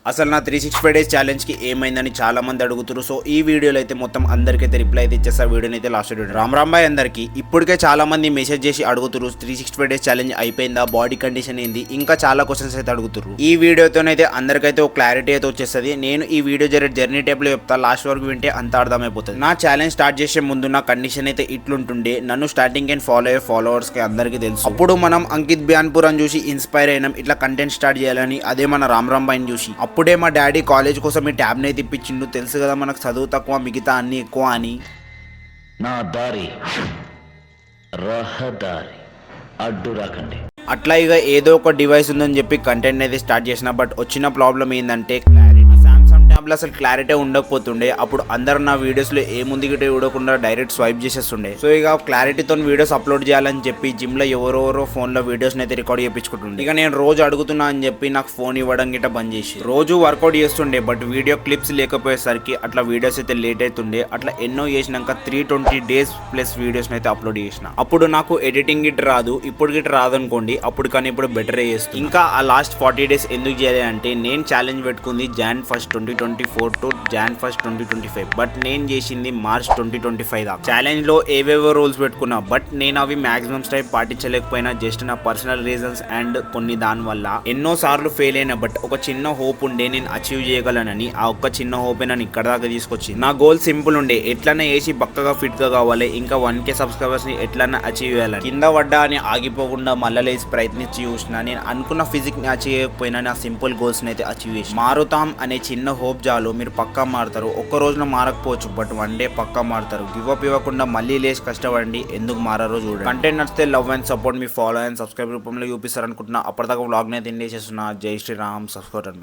అసలు నా 365 డేస్ ఛాలెంజ్కి ఏమైందని చాలా మంది అడుగుతారు. సో ఈ వీడియోలో అయితే మొత్తం అందరికైతే రిప్లై అయితే ఇచ్చేస్తారు. వీడియోని అయితే లాస్ట్ వీడియో రామ్ బాయ్ అందరికి ఇప్పటికే చాలా మంది మెసేజ్ చేసి అడుగుతారు 365 డేస్ ఛాలెంజ్ అయిపోయిందా, బాడీ కండిషన్ ఏంది, ఇంకా చాలా క్వశ్చన్స్ అయితే అడుగుతారు. ఈ వీడియోతోనైతే అందరికైతే ఒక క్లారిటీ అయితే వచ్చేస్తుంది. నేను ఈ వీడియో జర్నీ టైప్లో చెప్తా, లాస్ట్ వరకు వింటే అంత అర్థమైపోతుంది. నా ఛాలెంజ్ స్టార్ట్ చేసే ముందు నా కండిషన్ అయితే ఇట్లుంటుండే. నన్ను స్టార్టింగ్ అండ్ ఫాలో అయ్యే ఫాలోవర్స్ కి అందరికీ తెలుసు. అప్పుడు మనం అంకిత్ బ్యాన్పూర్ అని చూసి ఇన్స్పైర్ అయినాం, ఇట్లా కంటెంట్ స్టార్ట్ చేయాలని. అదే మన రామ్ బాయ్ని చూసి అప్పుడే మా డాడీ కాలేజ్ కోసం ఈ ట్యాబ్ని అయితే ఇప్పించిండు. తెలుసు కదా మనకు చదువు తక్కువ, మిగతా అన్ని ఎక్కువ అని. నా దారి రహదారి అడ్డు రాకండి. అట్లా ఇక ఏదో ఒక డివైస్ ఉందని చెప్పి కంటెంట్ అయితే స్టార్ట్ చేసిన. బట్ వచ్చిన ప్రాబ్లం ఏంటంటే ట్యాబ్లో అసలు క్లారిటీ ఉండకపోతుండే. అప్పుడు అందరు నా వీడియోస్లో ఏముంది గిట్ట చూడకుండా డైరెక్ట్ స్వైప్ చేసేస్తుండే. సో ఇక క్లారిటీతో వీడియోస్ అప్లోడ్ చేయాలని చెప్పి జిమ్లో ఎవరెవరో ఫోన్లో వీడియోస్ని అయితే రికార్డ్ చేయించుకుంటుండే. ఇక నేను రోజు అడుగుతున్నా అని చెప్పి నాకు ఫోన్ ఇవ్వడం గిట్ట బంద్ చేసి రోజు వర్కౌట్ చేస్తుండే. బట్ వీడియో క్లిప్స్ లేకపోయేసరికి అట్లా వీడియోస్ అయితే లేట్ అవుతుండే. అట్లా ఎన్నో చేసినాక 320 డేస్ ప్లస్ వీడియోస్ని అయితే అప్లోడ్ చేసిన. అప్పుడు నాకు ఎడిటింగ్ గిట్ రాదు, ఇప్పుడు గిట్ట రాదు అనుకోండి. అప్పుడు కానీ ఇప్పుడు బెటర్ చేస్తుంది. ఇంకా ఆ లాస్ట్ 40 డేస్ ఎందుకు చేయాలి అంటే, నేను ఛాలెంజ్ పెట్టుకుంది Jan 1, 2024 టు Jan 1, 2025. బట్ నేను చేసింది March 2025 దాకా. ఛాలెంజ్ లో ఏవేవో రూల్స్ పెట్టుకున్నా, బట్ నేను అవి మాక్సిమం టైం పాటించలేకపోయినా. జస్ట్ నా పర్సనల్ రీజన్స్ అండ్ కొన్ని దాని వల్ల ఎన్నో సార్లు ఫెయిల్ అయినా. బట్ ఒక చిన్న హోప్ ఉండే నేను అచీవ్ చేయగలనని. ఆ ఒక్క చిన్న హోపే నన్ను ఇక్కడ దాకా తీసుకొచ్చింది. నా గోల్ సింపుల్ ఉండే, ఎట్లన్నా వేసి బక్కగా ఫిట్ గా కావాలి, ఇంకా 1K సబ్స్క్రైబర్స్ ని ఎట్లన్నా అచీవ్ చేయాలని. కింద పడ్డా అని ఆగిపోకుండా మళ్ళీ లేచి ప్రయత్నించి చూసిన. నేను అనుకున్న ఫిజిక్ ని అచీవ్ చేయకపోయినా నా సింపుల్ గోల్స్ ని అయితే అచీవ్ చేసి మారుతాం అనే చిన్న హోప్ చాలు. మీరు పక్కా మారుతారు. ఒక్క రోజున మారకపోవచ్చు, బట్ 1 డే పక్కా మారుతారు. గివ్ అప్ ఇవ్వకుండా మళ్ళీ లేచి కష్టపడండి. ఎందుకు మారారో చూడండి. కంటెంట్ నచ్చితే love and support me follow and subscribe రూపంలో చూపిస్తారు అనుకుంటున్నా. అప్పటిదాకా వ్లాగ్ ని అయితే ఎండ్ చేసేస్తున్నా. జై శ్రీరామ్. సబ్స్క్రైబ్